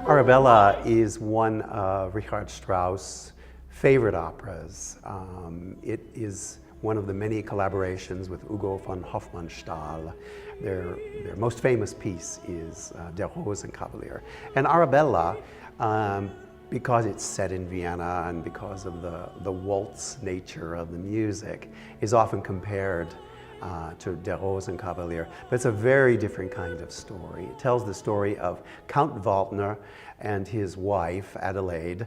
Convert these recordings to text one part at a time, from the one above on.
Arabella is one of Richard Strauss' favorite operas. It is one of the many collaborations with Hugo von Hofmannsthal. Their most famous piece is Der Rosenkavalier. And Arabella, because it's set in Vienna and because of the waltz nature of the music, is often compared to Der Rosenkavalier, but it's a very different kind of story. It tells the story of Count Waldner and his wife, Adelaide,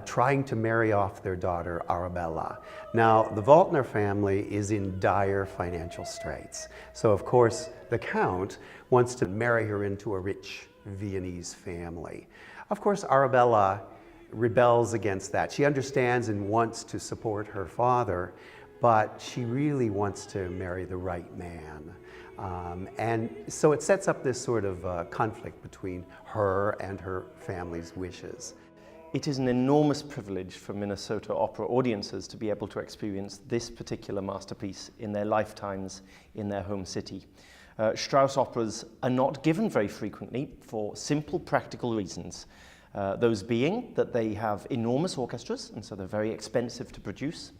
trying to marry off their daughter, Arabella. Now, the Waldner family is in dire financial straits. So, of course, the Count wants to marry her into a rich Viennese family. Of course, Arabella rebels against that. She understands and wants to support her father, but she really wants to marry the right man. And so it sets up this sort of conflict between her and her family's wishes. It is an enormous privilege for Minnesota opera audiences to be able to experience this particular masterpiece in their lifetimes in their home city. Strauss operas are not given very frequently for simple practical reasons. Those being that they have enormous orchestras, and so they're very expensive to produce.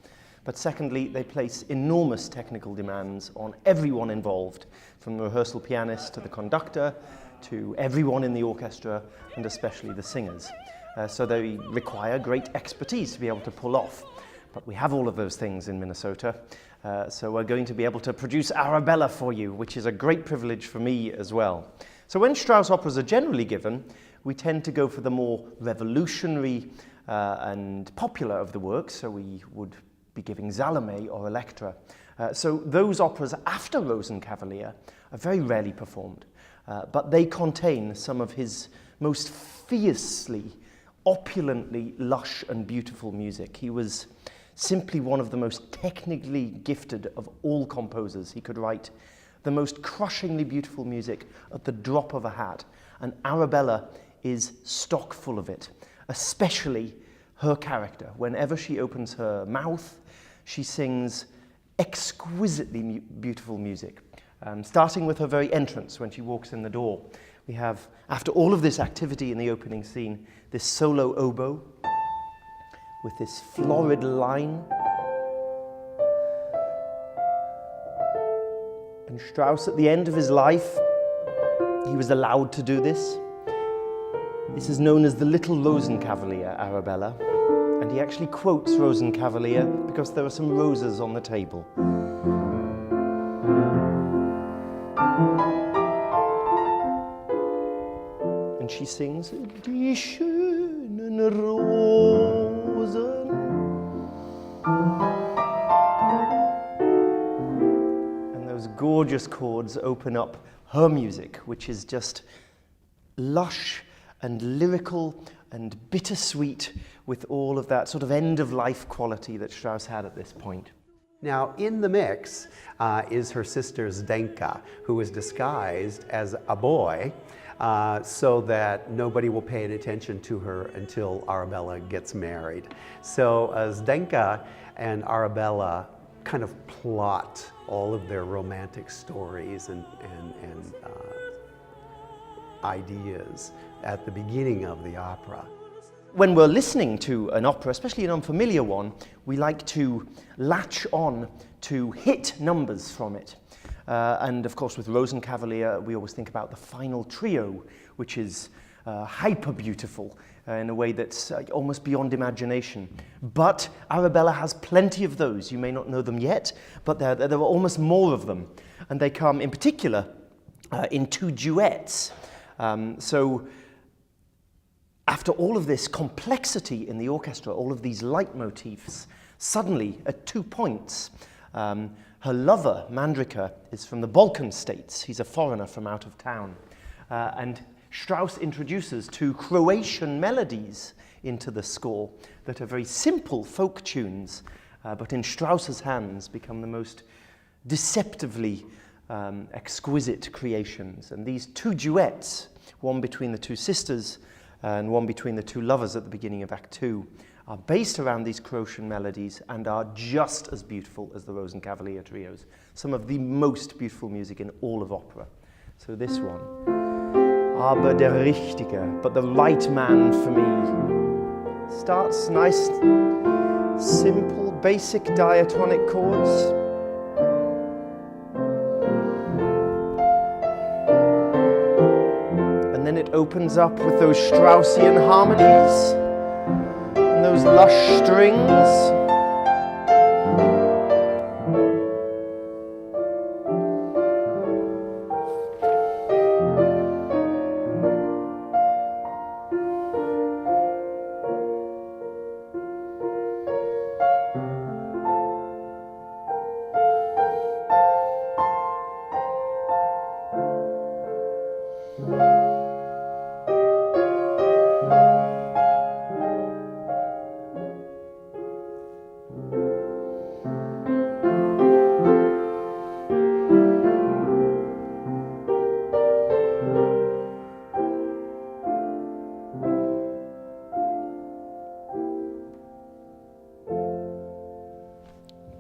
But secondly, they place enormous technical demands on everyone involved, from the rehearsal pianist to the conductor, to everyone in the orchestra, and especially the singers. So they require great expertise to be able to pull off. But we have all of those things in Minnesota, so we're going to be able to produce Arabella for you, which is a great privilege for me as well. So when Strauss operas are generally given, we tend to go for the more revolutionary and popular of the works, so we would be giving Salome or Electra. So those operas after Rosenkavalier are very rarely performed, but they contain some of his most fiercely, opulently lush and beautiful music. He was simply one of the most technically gifted of all composers. He could write the most crushingly beautiful music at the drop of a hat, and Arabella is stock full of it, especially her character. Whenever she opens her mouth, she sings exquisitely beautiful music, starting with her very entrance when she walks in the door. We have, after all of this activity in the opening scene, this solo oboe with this florid line. And Strauss, at the end of his life, he was allowed to do this. This is known as the Little Rosenkavalier Arabella. And he actually quotes Rosenkavalier because there are some roses on the table. And she sings, Die schönen Rosen. And those gorgeous chords open up her music, which is just lush and lyrical and bittersweet, with all of that sort of end-of-life quality that Strauss had at this point. Now, in the mix is her sister Zdenka, who is disguised as a boy so that nobody will pay any attention to her until Arabella gets married. So Zdenka and Arabella kind of plot all of their romantic stories and ideas at the beginning of the opera. When we're listening to an opera, especially an unfamiliar one, we like to latch on to hit numbers from it. And of course, with Rosenkavalier, we always think about the final trio, which is hyper beautiful in a way that's almost beyond imagination. But Arabella has plenty of those. You may not know them yet, but there are almost more of them. And they come in particular in two duets. So after all of this complexity in the orchestra, all of these leitmotifs, suddenly at 2 points, her lover, Mandrika, is from the Balkan states. He's a foreigner from out of town. And Strauss introduces two Croatian melodies into the score that are very simple folk tunes, but in Strauss's hands become the most deceptively exquisite creations. And these two duets, one between the two sisters and one between the two lovers at the beginning of Act 2, are based around these Croatian melodies and are just as beautiful as the Rosenkavalier trios. Some of the most beautiful music in all of opera. So this one. Aber der Richtige, but the right man for me. Starts nice, simple, basic diatonic chords. And then it opens up with those Straussian harmonies and those lush strings.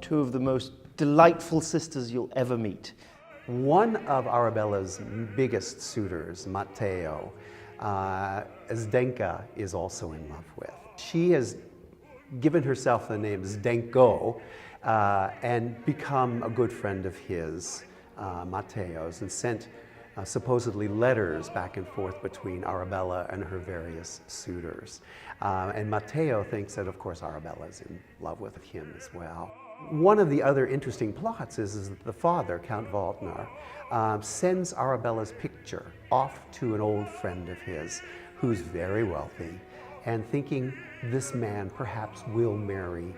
Two of the most delightful sisters you'll ever meet. One of Arabella's biggest suitors, Matteo, Zdenka is also in love with. She has given herself the name Zdenko and become a good friend of his, Matteo's, and sent supposedly letters back and forth between Arabella and her various suitors. And Matteo thinks that, of course, Arabella is in love with him as well. One of the other interesting plots is that the father, Count Waldner, sends Arabella's picture off to an old friend of his who's very wealthy, and thinking this man perhaps will marry,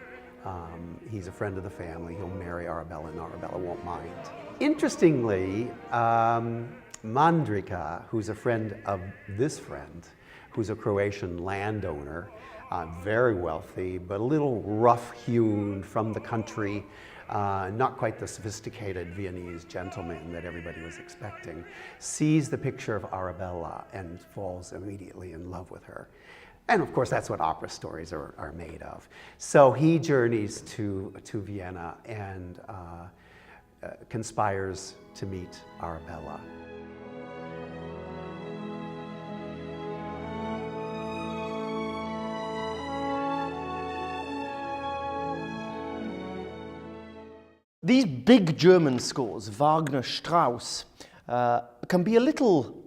he's a friend of the family, he'll marry Arabella and Arabella won't mind. Interestingly, Mandrika, who's a friend of this friend, who's a Croatian landowner, very wealthy, but a little rough-hewn from the country, not quite the sophisticated Viennese gentleman that everybody was expecting, sees the picture of Arabella and falls immediately in love with her. And of course, that's what opera stories are made of. So he journeys to Vienna and conspires to meet Arabella. These big German scores, Wagner, Strauss, can be a little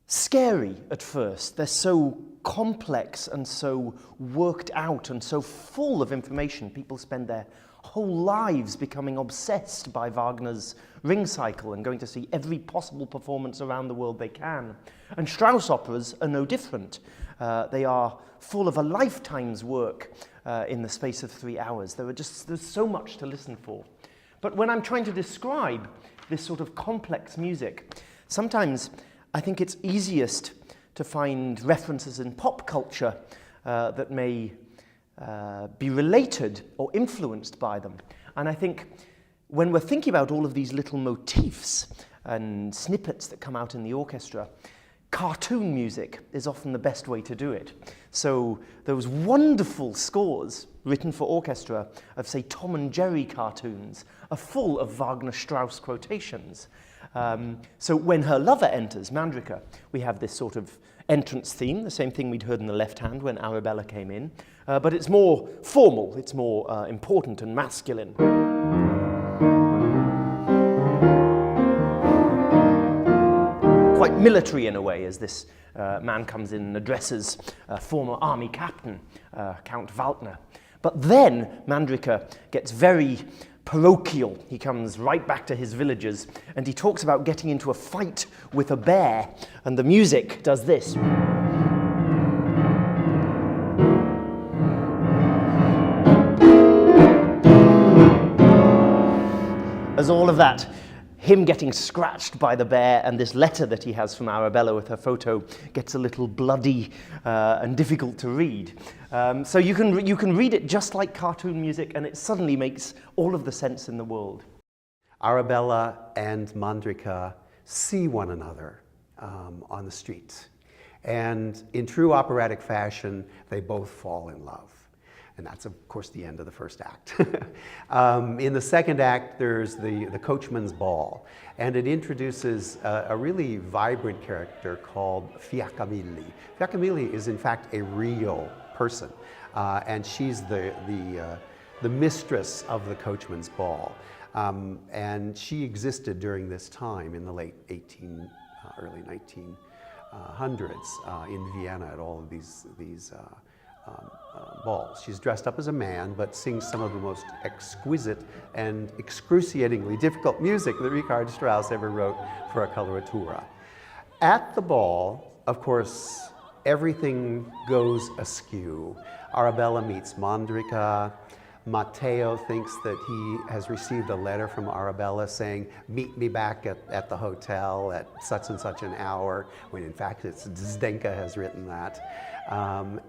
scary at first. They're so complex and so worked out and so full of information. People spend their whole lives becoming obsessed by Wagner's Ring Cycle and going to see every possible performance around the world they can. And Strauss operas are no different. They are full of a lifetime's work in the space of 3 hours. There's so much to listen for. But when I'm trying to describe this sort of complex music, sometimes I think it's easiest to find references in pop culture that may be related or influenced by them. And I think when we're thinking about all of these little motifs and snippets that come out in the orchestra, cartoon music is often the best way to do it. So those wonderful scores written for orchestra of, say, Tom and Jerry cartoons are full of Wagner-Strauss quotations. So when her lover enters, Mandrika, we have this sort of entrance theme, the same thing we'd heard in the left hand when Arabella came in, but it's more formal, it's more important and masculine. Quite military in a way, as this man comes in and addresses former army captain, Count Waldner. But then Mandrika gets very parochial. He comes right back to his villagers and he talks about getting into a fight with a bear, and the music does this. As all of that, him getting scratched by the bear and this letter that he has from Arabella with her photo gets a little bloody and difficult to read. So you can read it just like cartoon music and it suddenly makes all of the sense in the world. Arabella and Mandrika see one another on the street. And in true operatic fashion, they both fall in love. And that's, of course, the end of the first act. In the second act, there's the Coachman's Ball, and it introduces a really vibrant character called Fiaccamilli. Fiaccamilli is, in fact, a real person, and she's the mistress of the Coachman's Ball. And she existed during this time in the late early 1900s in Vienna at all of these balls. She's dressed up as a man, but sings some of the most exquisite and excruciatingly difficult music that Richard Strauss ever wrote for a coloratura. At the ball, of course, everything goes askew. Arabella meets Mandrica. Matteo thinks that he has received a letter from Arabella saying, meet me back at the hotel at such and such an hour, when in fact it's Zdenka has written that.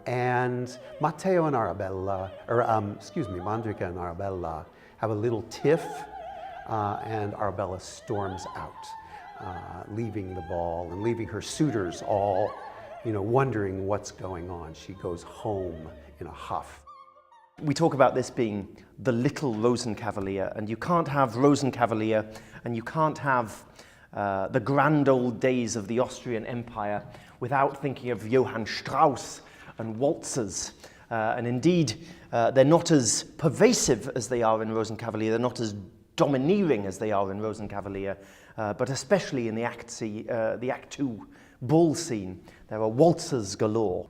And Matteo and Arabella, Mandrica and Arabella have a little tiff, and Arabella storms out, leaving the ball and leaving her suitors all, wondering what's going on. She goes home in a huff. We talk about this being the little Rosenkavalier, and you can't have Rosenkavalier and you can't have the grand old days of the Austrian Empire without thinking of Johann Strauss and waltzes. And indeed, they're not as pervasive as they are in Rosenkavalier, they're not as domineering as they are in Rosenkavalier, but especially in the Act 2 ball scene, there are waltzes galore.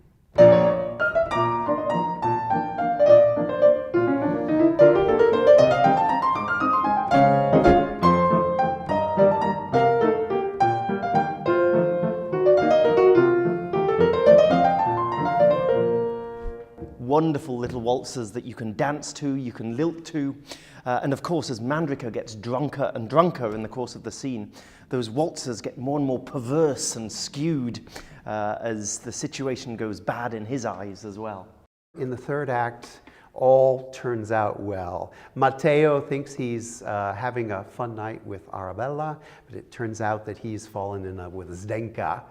Wonderful little waltzes that you can dance to, you can lilt to, and of course as Mandrica gets drunker and drunker in the course of the scene, those waltzes get more and more perverse and skewed as the situation goes bad in his eyes as well. In the third act, all turns out well. Matteo thinks he's having a fun night with Arabella, but it turns out that he's fallen in love with Zdenka.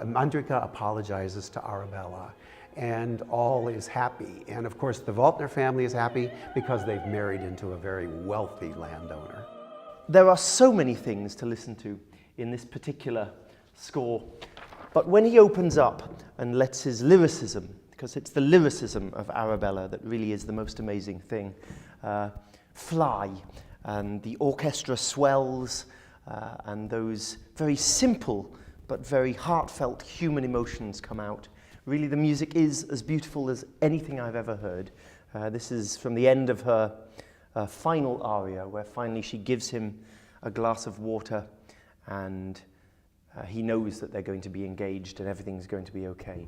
Mandrica apologizes to Arabella, and all is happy. And of course, the Waltner family is happy because they've married into a very wealthy landowner. There are so many things to listen to in this particular score, but when he opens up and lets his lyricism, because it's the lyricism of Arabella that really is the most amazing thing, fly, and the orchestra swells, and those very simple but very heartfelt human emotions come out. Really, the music is as beautiful as anything I've ever heard. This is from the end of her final aria, where finally she gives him a glass of water, and he knows that they're going to be engaged and everything's going to be okay.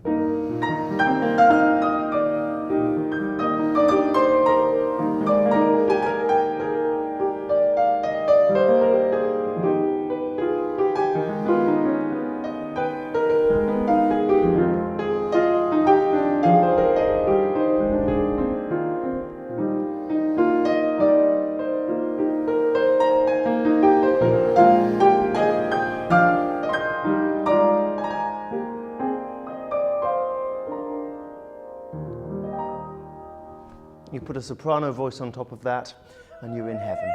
You put a soprano voice on top of that, and you're in heaven.